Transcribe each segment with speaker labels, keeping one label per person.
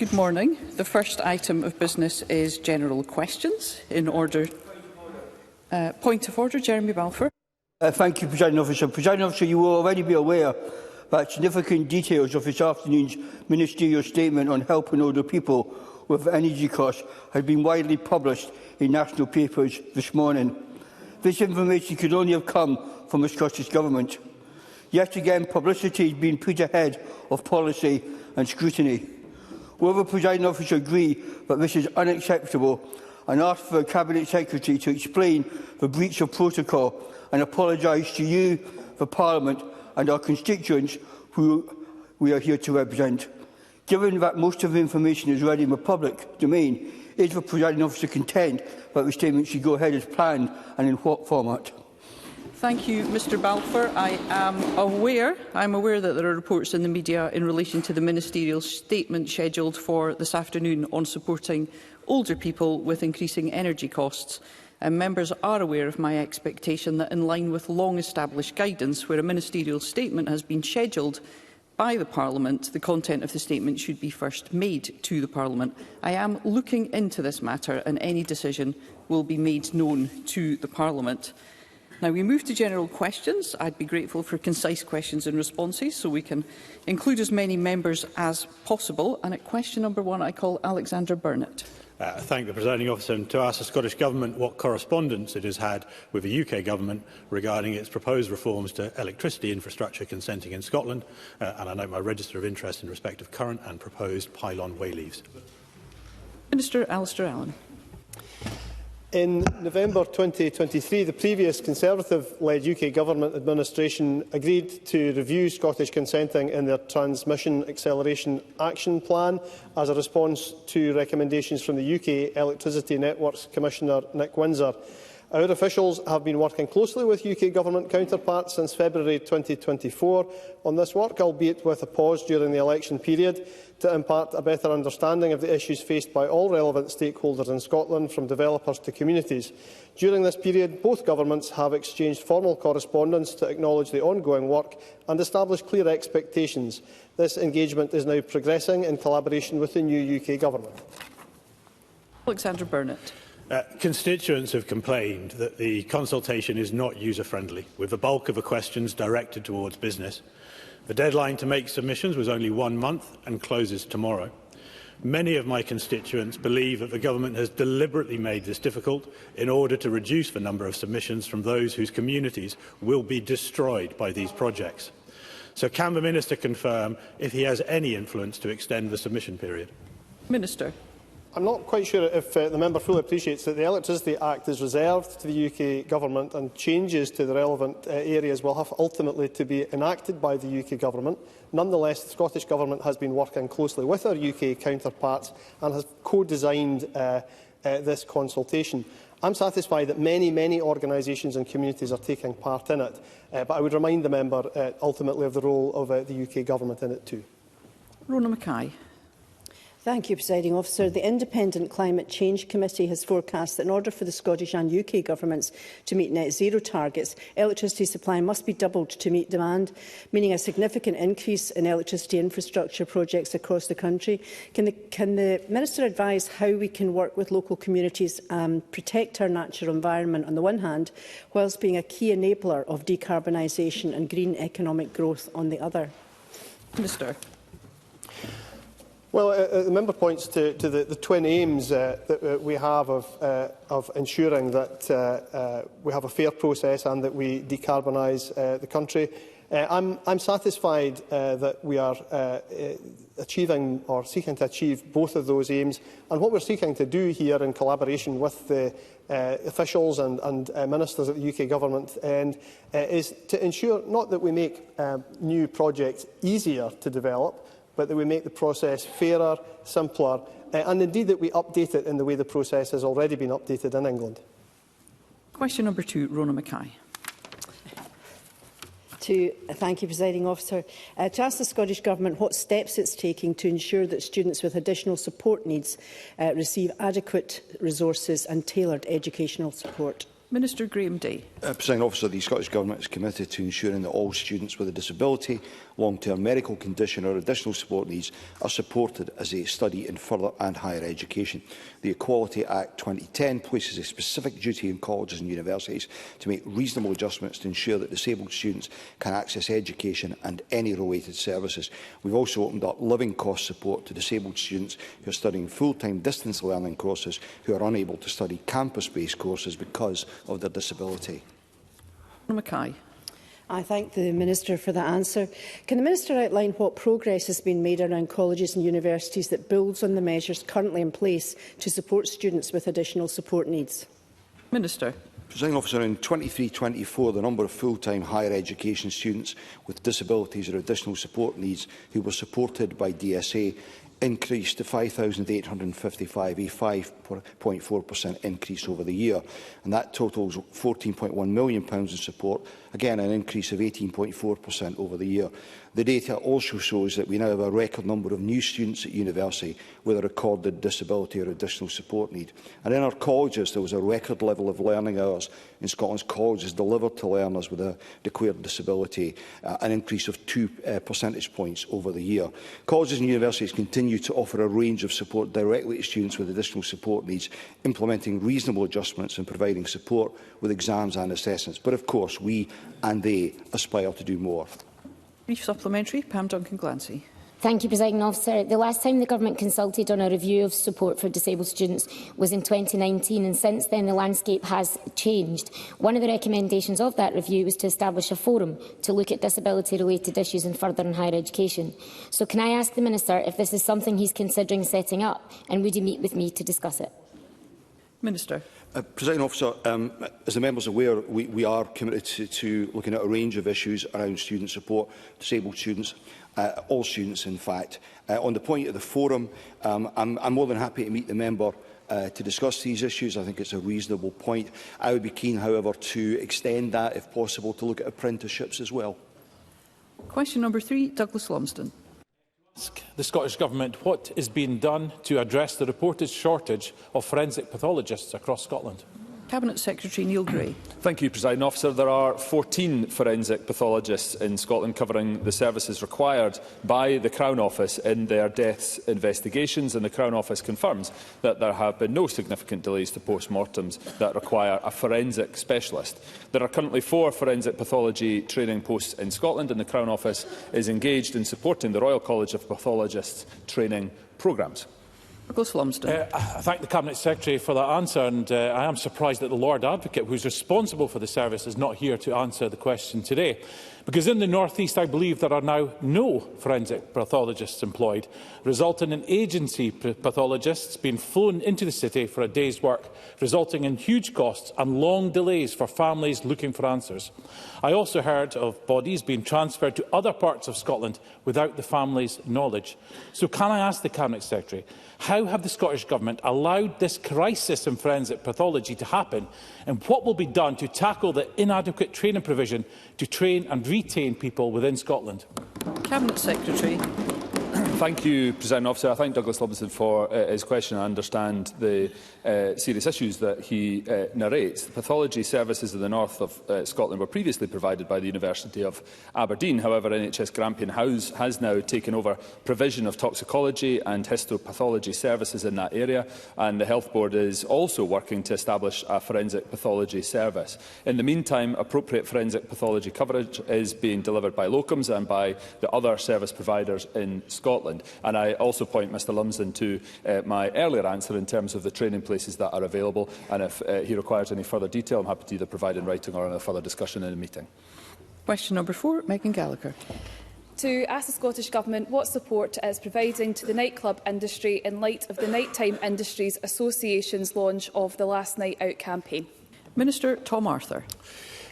Speaker 1: Good morning. The first item of business is general questions. Point of order, Jeremy Balfour.
Speaker 2: Thank you, Presiding Officer. Presiding Officer, you will already be aware that significant details of this afternoon's ministerial statement on helping older people with energy costs has been widely published in national papers this morning. This information could only have come from the Scottish Government. Yet again, publicity has been put ahead of policy and scrutiny. Will the Presiding Officer agree that this is unacceptable and ask for the Cabinet Secretary to explain the breach of protocol and apologise to you, the Parliament and our constituents who we are here to represent? Given that most of the information is already in the public domain, is the Presiding Officer content that the statement should go ahead as planned, and in what format?
Speaker 1: Thank you, Mr Balfour. I'm aware that there are reports in the media in relation to the ministerial statement scheduled for this afternoon on supporting older people with increasing energy costs. And members are aware of my expectation that, in line with long-established guidance, where a ministerial statement has been scheduled by the Parliament, the content of the statement should be first made to the Parliament. I am looking into this matter, and any decision will be made known to the Parliament. Now we move to general questions. I'd be grateful for concise questions and responses so we can include as many members as possible. And at question number 1, I call Alexander Burnett.
Speaker 3: Thank the Presiding Officer, and to ask the Scottish Government what correspondence it has had with the UK Government regarding its proposed reforms to electricity infrastructure consenting in Scotland, and I note my register of interest in respect of current and proposed pylon wayleaves.
Speaker 1: Minister Alistair Allen.
Speaker 4: In November 2023, the previous Conservative-led UK Government administration agreed to review Scottish consenting in their Transmission Acceleration Action Plan as a response to recommendations from the UK Electricity Networks Commissioner Nick Windsor. Our officials have been working closely with UK Government counterparts since February 2024 on this work, albeit with a pause during the election period, to impart a better understanding of the issues faced by all relevant stakeholders in Scotland, from developers to communities. During this period, both governments have exchanged formal correspondence to acknowledge the ongoing work and establish clear expectations. This engagement is now progressing in collaboration with the new UK Government.
Speaker 1: Alexander Burnett.
Speaker 3: Constituents have complained that the consultation is not user-friendly, with the bulk of the questions directed towards business. The deadline to make submissions was only 1 month and closes tomorrow. Many of my constituents believe that the Government has deliberately made this difficult in order to reduce the number of submissions from those whose communities will be destroyed by these projects. So can the Minister confirm if he has any influence to extend the submission period?
Speaker 1: Minister.
Speaker 4: I'm not quite sure if the member fully appreciates that the Electricity Act is reserved to the UK Government, and changes to the relevant areas will have ultimately to be enacted by the UK Government. Nonetheless, the Scottish Government has been working closely with our UK counterparts and has co-designed this consultation. I'm satisfied that many organisations and communities are taking part in it, but I would remind the member ultimately of the role of the UK Government in it too.
Speaker 1: Rona Mackay.
Speaker 5: Thank you, Presiding Officer. The Independent Climate Change Committee has forecast that in order for the Scottish and UK governments to meet net zero targets, electricity supply must be doubled to meet demand, meaning a significant increase in electricity infrastructure projects across the country. Can the Minister advise how we can work with local communities and protect our natural environment on the one hand, whilst being a key enabler of decarbonisation and green economic growth on the other? Minister.
Speaker 4: Well, the member points to the twin aims that we have of ensuring that we have a fair process and that we decarbonise the country. I'm satisfied that we are achieving or seeking to achieve both of those aims, and what we're seeking to do here in collaboration with the officials and ministers at the UK Government is to ensure not that we make new projects easier to develop, but that we make the process fairer, simpler, and indeed that we update it in the way the process has already been updated in England.
Speaker 1: Question number 2, Rona Mackay.
Speaker 5: Thank you, Presiding Officer. To ask the Scottish Government what steps it's taking to ensure that students with additional support needs receive adequate resources and tailored educational support.
Speaker 1: Minister Graham Day.
Speaker 6: Presiding Officer, the Scottish Government is committed to ensuring that all students with a disability long-term medical condition or additional support needs are supported as they study in further and higher education. The Equality Act 2010 places a specific duty on colleges and universities to make reasonable adjustments to ensure that disabled students can access education and any related services. We've also opened up living cost support to disabled students who are studying full-time distance learning courses who are unable to study campus-based courses because of their disability.
Speaker 1: Mackay.
Speaker 5: I thank the Minister for that answer. Can the Minister outline what progress has been made around colleges and universities that builds on the measures currently in place to support students with additional support needs?
Speaker 1: Minister.
Speaker 6: Presiding Officer, in 23-24, the number of full-time higher education students with disabilities or additional support needs who were supported by DSA increased to 5,855, a 5.4% increase over the year. And that totals £14.1 million in support, again an increase of 18.4% over the year. The data also shows that we now have a record number of new students at university with a recorded disability or additional support need. And in our colleges, there was a record level of learning hours in Scotland's colleges delivered to learners with a declared disability, an increase of 2 percentage points over the year. Colleges and universities continue to offer a range of support directly to students with additional support needs, implementing reasonable adjustments and providing support with exams and assessments. But of course, we and they aspire to do more.
Speaker 1: Brief supplementary. Pam Duncan-Glancy.
Speaker 7: Thank you, Presiding Officer. The last time the Government consulted on a review of support for disabled students was in 2019, and since then the landscape has changed. One of the recommendations of that review was to establish a forum to look at disability-related issues in further and higher education. So can I ask the Minister if this is something he's considering setting up, and would he meet with me to discuss it?
Speaker 1: Minister.
Speaker 6: Presiding Officer, as the members are aware, we are committed to looking at a range of issues around student support, disabled students, all students in fact. On the point of the forum, I'm more than happy to meet the member to discuss these issues. I think it's a reasonable point. I would be keen, however, to extend that, if possible, to look at apprenticeships as well.
Speaker 1: Question number 3, Douglas Lumsden.
Speaker 8: The Scottish Government what is being done to address the reported shortage of forensic pathologists across Scotland?
Speaker 1: Cabinet Secretary Neil Gray.
Speaker 9: Thank you, Presiding Officer. There are 14 forensic pathologists in Scotland covering the services required by the Crown Office in their deaths investigations, and the Crown Office confirms that there have been no significant delays to post-mortems that require a forensic specialist. There are currently 4 forensic pathology training posts in Scotland, and the Crown Office is engaged in supporting the Royal College of Pathologists training programmes.
Speaker 8: I thank the Cabinet Secretary for that answer, and I am surprised that the Lord Advocate, who is responsible for the service, is not here to answer the question today. Because in the North East, I believe there are now no forensic pathologists employed, resulting in agency pathologists being flown into the city for a day's work, resulting in huge costs and long delays for families looking for answers. I also heard of bodies being transferred to other parts of Scotland without the family's knowledge. So can I ask the Cabinet Secretary, how have the Scottish Government allowed this crisis in forensic pathology to happen, and what will be done to tackle the inadequate training provision to train and retain people within Scotland?
Speaker 1: Cabinet Secretary.
Speaker 9: Thank you, Presiding Officer. I thank Douglas Lumsden for his question. I understand the serious issues that he narrates. The pathology services in the north of Scotland were previously provided by the University of Aberdeen. However, NHS Grampian House has now taken over provision of toxicology and histopathology services in that area, and the Health Board is also working to establish a forensic pathology service. In the meantime, appropriate forensic pathology coverage is being delivered by locums and by the other service providers in Scotland. And I also point Mr Lumsden to my earlier answer in terms of the training places that are available, and if he requires any further detail, I'm happy to either provide in writing or in a further discussion in a meeting.
Speaker 1: Question number 4, Megan Gallagher.
Speaker 10: To ask the Scottish Government what support it is providing to the nightclub industry in light of the Nighttime Industries Association's launch of the Last Night Out campaign.
Speaker 1: Minister Tom Arthur.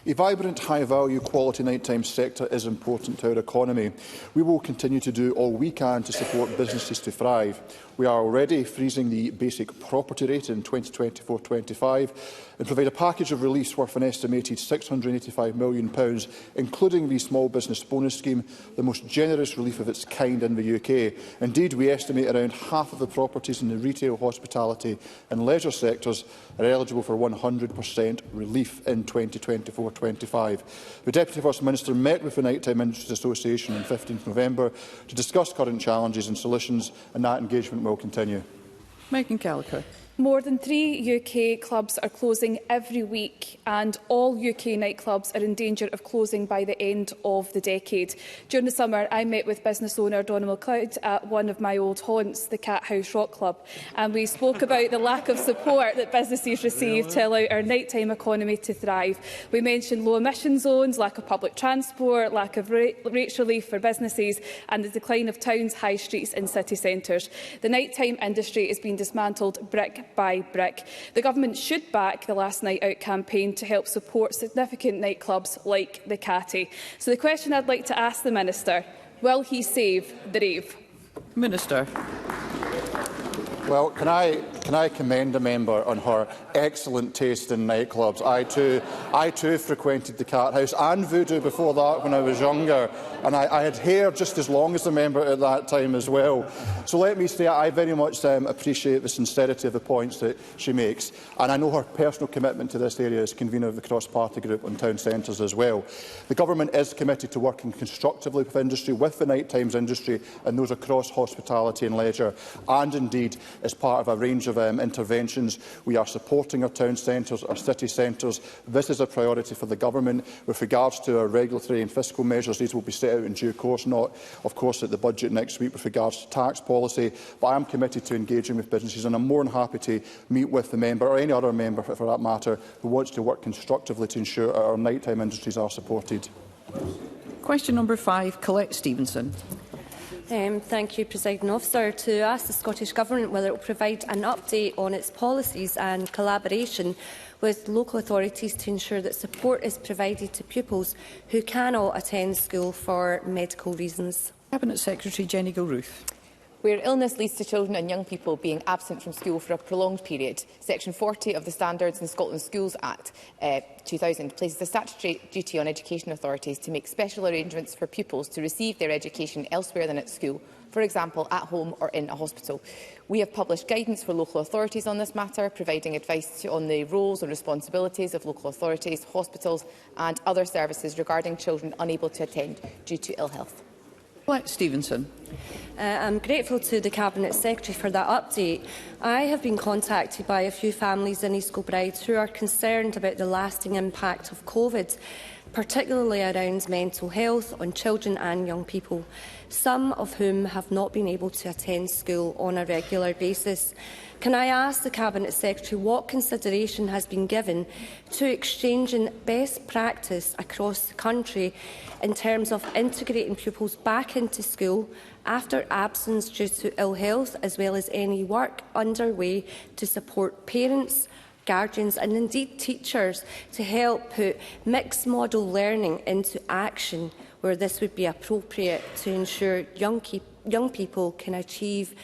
Speaker 11: A vibrant, high-value, quality nighttime sector is important to our economy. We will continue to do all we can to support businesses to thrive. We are already freezing the basic property rate in 2024-25 and provide a package of relief worth an estimated £685 million, including the Small Business Bonus Scheme, the most generous relief of its kind in the UK. Indeed, we estimate around half of the properties in the retail, hospitality and leisure sectors are eligible for 100% relief in 2024-25. 24-25. The Deputy First Minister met with the Nighttime Industries Association on 15 November to discuss current challenges and solutions, and that engagement will continue.
Speaker 1: Megan Gallagher.
Speaker 10: More than 3 UK clubs are closing every week, and all UK nightclubs are in danger of closing by the end of the decade. During the summer, I met with business owner Donna McLeod at one of my old haunts, the Cat House Rock Club, and we spoke about the lack of support that businesses receive to allow our nighttime economy to thrive. We mentioned low emission zones, lack of public transport, lack of rates relief for businesses, and the decline of towns, high streets and city centres. The nighttime industry is being dismantled brick by brick. The government should back the Last Night Out campaign to help support significant nightclubs like the Catty. So the question I'd like to ask the Minister, will he save the rave?
Speaker 1: Minister.
Speaker 11: Well, can I commend a member on her excellent taste in nightclubs? I too frequented the Cat House and Voodoo before that when I was younger, and I had hair just as long as the member at that time as well. So let me say I very much appreciate the sincerity of the points that she makes, and I know her personal commitment to this area as convener of the cross-party group on town centres as well. The Government is committed to working constructively with industry, with the night times industry and those across hospitality and leisure, and indeed as part of a range of interventions. We are supporting our town centres, our city centres. This is a priority for the Government. With regards to our regulatory and fiscal measures, these will be set out in due course, not, of course, at the budget next week with regards to tax policy. But I am committed to engaging with businesses, and I'm more than happy to meet with the member, or any other member for that matter, who wants to work constructively to ensure our nighttime industries are supported.
Speaker 1: Question number 5, Colette Stevenson.
Speaker 12: Thank you, Presiding Officer. To ask the Scottish Government whether it will provide an update on its policies and collaboration with local authorities to ensure that support is provided to pupils who cannot attend school for medical reasons.
Speaker 1: Cabinet Secretary Jenny Gilruth.
Speaker 13: Where illness leads to children and young people being absent from school for a prolonged period, Section 40 of the Standards in Scotland Schools Act 2000 places a statutory duty on education authorities to make special arrangements for pupils to receive their education elsewhere than at school, for example at home or in a hospital. We have published guidance for local authorities on this matter, providing advice on the roles and responsibilities of local authorities, hospitals and other services regarding children unable to attend due to ill health.
Speaker 1: Colette Stevenson.
Speaker 12: I'm grateful to the Cabinet Secretary for that update. I have been contacted by a few families in East Kilbride who are concerned about the lasting impact of COVID, particularly around mental health on children and young people, some of whom have not been able to attend school on a regular basis. Can I ask the Cabinet Secretary what consideration has been given to exchanging best practice across the country in terms of integrating pupils back into school after absence due to ill health, as well as any work underway to support parents, guardians and indeed teachers to help put mixed model learning into action where this would be appropriate to ensure young people can achieve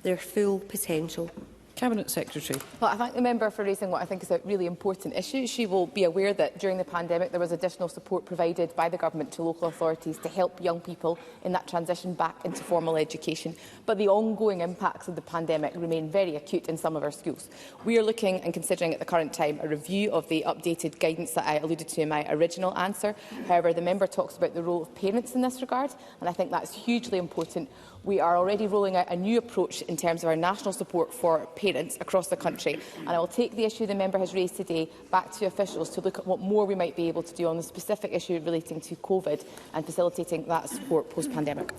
Speaker 12: their full potential?
Speaker 1: Cabinet Secretary.
Speaker 13: Well, I thank the member for raising what I think is a really important issue. She will be aware that during the pandemic there was additional support provided by the Government to local authorities to help young people in that transition back into formal education. But the ongoing impacts of the pandemic remain very acute in some of our schools. We are looking and considering at the current time a review of the updated guidance that I alluded to in my original answer. However, the member talks about the role of parents in this regard, and I think that's hugely important. We are already rolling out a new approach in terms of our national support for parents across the country, and I will take the issue the member has raised today back to officials to look at what more we might be able to do on the specific issue relating to COVID and facilitating that support post-pandemic.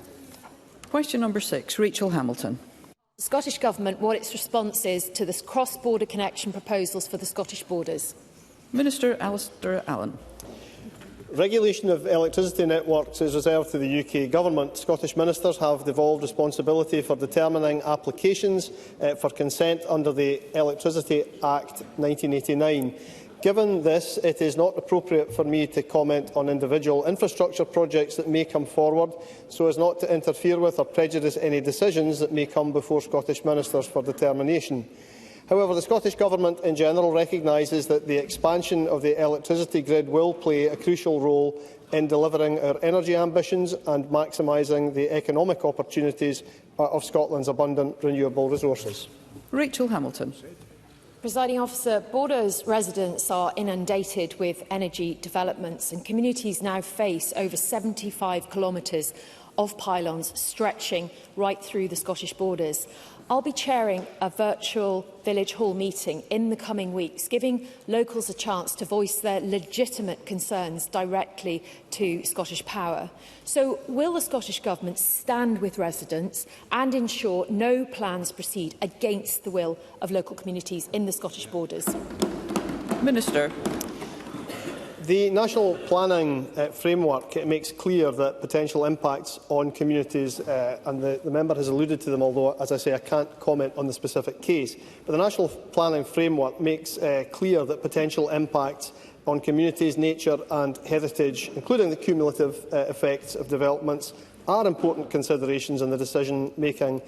Speaker 1: Question number 6, Rachel Hamilton.
Speaker 14: The Scottish Government what its response is to the cross-border connection proposals for the Scottish borders.
Speaker 1: Minister Alistair Allen.
Speaker 4: Regulation of electricity networks is reserved to the UK Government. Scottish ministers have devolved responsibility for determining applications for consent under the Electricity Act 1989. Given this, it is not appropriate for me to comment on individual infrastructure projects that may come forward, so as not to interfere with or prejudice any decisions that may come before Scottish ministers for determination. However, the Scottish Government in general recognises that the expansion of the electricity grid will play a crucial role in delivering our energy ambitions and maximising the economic opportunities of Scotland's abundant renewable resources.
Speaker 1: Rachel Hamilton.
Speaker 14: Presiding Officer, Borders residents are inundated with energy developments, and communities now face over 75 kilometres of pylons stretching right through the Scottish borders. I'll be chairing a virtual village hall meeting in the coming weeks, giving locals a chance to voice their legitimate concerns directly to Scottish Power. So will the Scottish Government stand with residents and ensure no plans proceed against the will of local communities in the Scottish borders?
Speaker 1: Minister.
Speaker 4: The National Planning Framework makes clear that potential impacts on communities, and the member has alluded to them, although, as I say, I can't comment on the specific case. But the National Planning Framework makes clear that potential impacts on communities, nature and heritage, including the cumulative effects of developments, are important considerations in the decision-making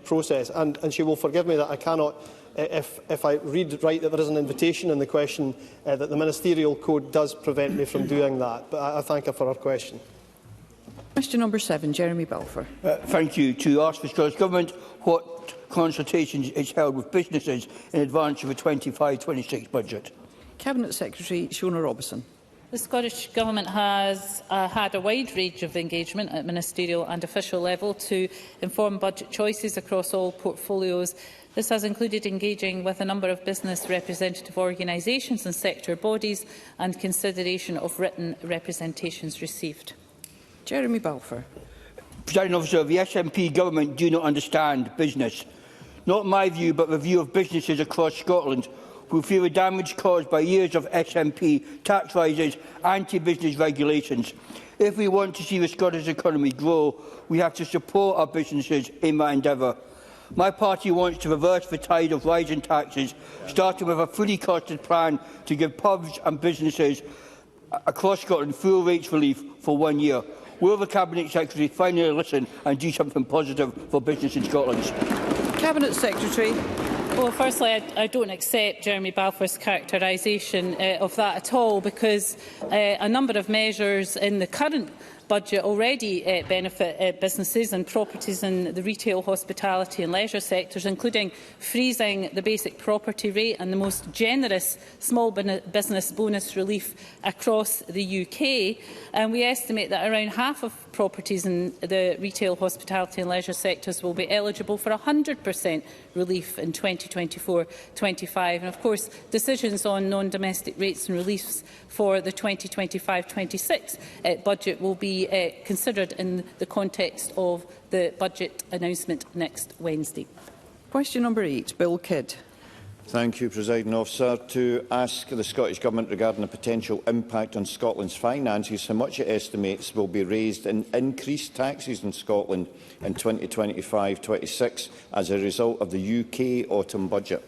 Speaker 4: process. And she will forgive me that I cannot, if I read right, that there is an invitation in the question, that the Ministerial Code does prevent me from doing that. But I thank her for her question.
Speaker 1: Question number 7, Jeremy Balfour.
Speaker 2: Thank you. To ask the Scottish Government what consultations is held with businesses in advance of the 25-26 budget.
Speaker 1: Cabinet Secretary Shona Robertson.
Speaker 15: The Scottish Government has had a wide range of engagement at ministerial and official level to inform budget choices across all portfolios. This has included engaging with a number of business representative organisations and sector bodies and consideration of written representations received.
Speaker 1: Jeremy Balfour.
Speaker 2: Presiding Officer, the SNP Government do not understand business. Not my view, but the view of businesses across Scotland who feel the damage caused by years of SNP tax rises, anti-business regulations. If we want to see the Scottish economy grow, we have to support our businesses in that endeavour. My party wants to reverse the tide of rising taxes, starting with a fully costed plan to give pubs and businesses across Scotland full rates relief for 1 year. Will the Cabinet Secretary finally listen and do something positive for business in Scotland?
Speaker 1: Cabinet Secretary.
Speaker 15: Well, firstly, I don't accept Jeremy Balfour's characterisation of that at all, because a number of measures in the current budget already benefit businesses and properties in the retail, hospitality and leisure sectors, including freezing the basic property rate and the most generous small business bonus relief across the UK. And we estimate that around half of properties in the retail, hospitality and leisure sectors will be eligible for 100% relief in 2024-25. And of course, decisions on non-domestic rates and reliefs for the 2025-26 budget will be considered in the context of the budget announcement next Wednesday.
Speaker 1: Question number 8, Bill Kidd.
Speaker 16: Thank you, Presiding Officer. To ask the Scottish Government regarding the potential impact on Scotland's finances, how much it estimates will be raised in increased taxes in Scotland in 2025-26 as a result of the UK autumn budget.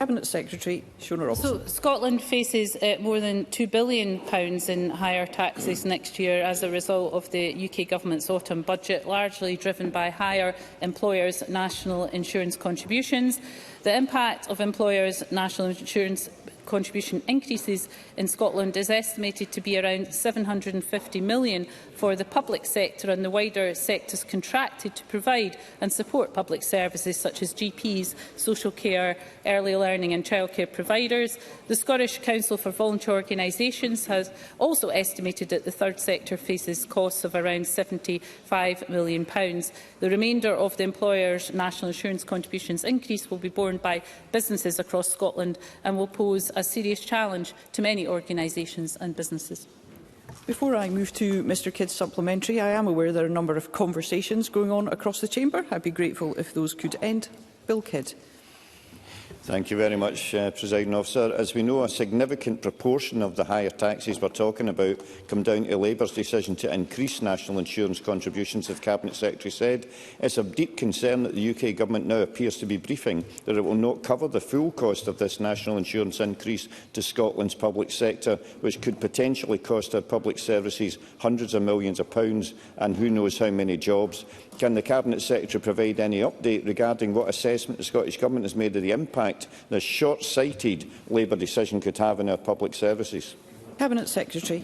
Speaker 1: Cabinet Secretary Shona Robertson.
Speaker 15: So Scotland faces more than £2 billion in higher taxes next year as a result of the UK Government's autumn budget, largely driven by higher employers' national insurance contributions. The impact of employers' national insurance contribution increases in Scotland is estimated to be around £750 million for the public sector and the wider sectors contracted to provide and support public services such as GPs, social care, early learning and childcare providers. The Scottish Council for Voluntary Organisations has also estimated that the third sector faces costs of around £75 million. The remainder of the employers' national insurance contributions increase will be borne by businesses across Scotland and will pose a serious challenge to many organisations and businesses.
Speaker 1: Before I move to Mr Kidd's supplementary, I am aware there are a number of conversations going on across the chamber. I'd be grateful if those could end. Bill Kidd.
Speaker 16: Thank you very much, Presiding Officer. As we know, a significant proportion of the higher taxes we're talking about come down to Labour's decision to increase national insurance contributions, as Cabinet Secretary said. It's of deep concern that the UK Government now appears to be briefing that it will not cover the full cost of this national insurance increase to Scotland's public sector, which could potentially cost our public services hundreds of millions of pounds and who knows how many jobs. Can the Cabinet Secretary provide any update regarding what assessment the Scottish Government has made of the impact this short-sighted Labour decision could have on our public services?
Speaker 1: Cabinet Secretary.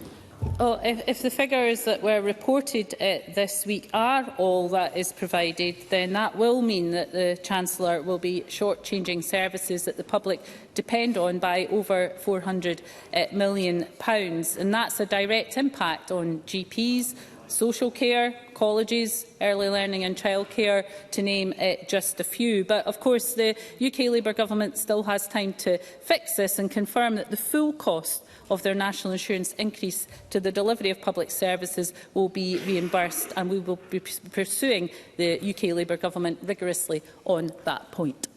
Speaker 15: Well, if the figures that were reported this week are all that is provided, then that will mean that the Chancellor will be shortchanging services that the public depend on by over £400 million. And that's a direct impact on GPs, social care, colleges, early learning and childcare, to name just a few. But of course, the UK Labour Government still has time to fix this and confirm that the full cost of their national insurance increase to the delivery of public services will be reimbursed, and we will be pursuing the UK Labour Government rigorously on that point.